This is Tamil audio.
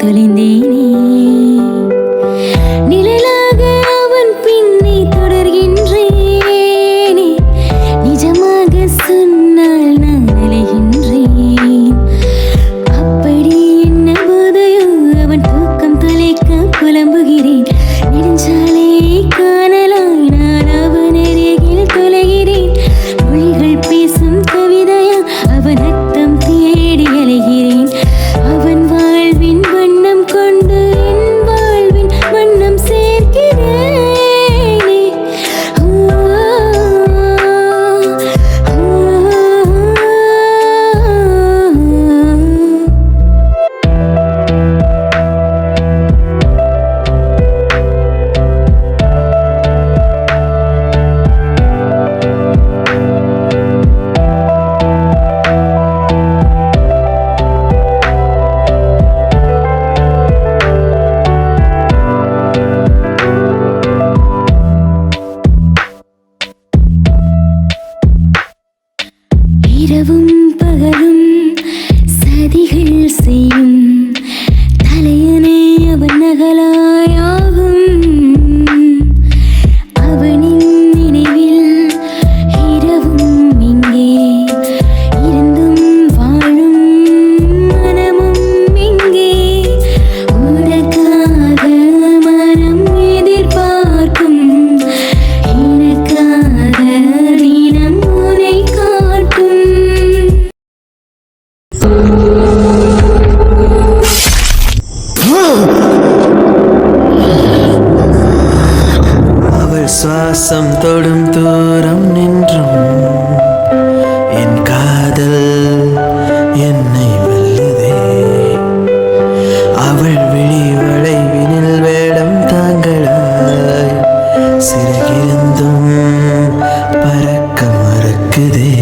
தொலைந்தேனே. நிழலாக அவன் பின்னே தொடர்கின்றேனே. நிஜமாக சொன்னால் நான் அலைகின்றேன். அப்படி என்ன போதையோ அவன் தூக்கம் தொலைக்க புலம்புகிறேன். நெடுஞ்சாலை காணலாய் நான் அவன் அருகில் தொலைகிறேன். மொழிகள் பேசும் கவிதையா அவன் அர்த்தம் தேடி அலைகிறேன். அவன் வாழ்வின் வண்ணம் கொண்டு என் வாழ்வின் வண்ணம் சேர்க்கிறேனே. இரவும் பகலும் சதிகள் செய்யும் தலையனே அவன் நகலாயாகும். அவனின் நினைவில் இரவும் இங்கே இருந்தும் வாழும் மனமும் இங்கே. உனக்காக மனம் எதிர்பார்க்கும் எனக்காக தினம் உனை காட்டும். அவள் சுவாசம் தொடும் தூரம் நின்றும் என் காதல் என்னை வெல்லுதே. அவள் விழி வளைவினில் வேடம் தாங்களாய் சிறகிருந்தும் பறக்க மறக்குதே.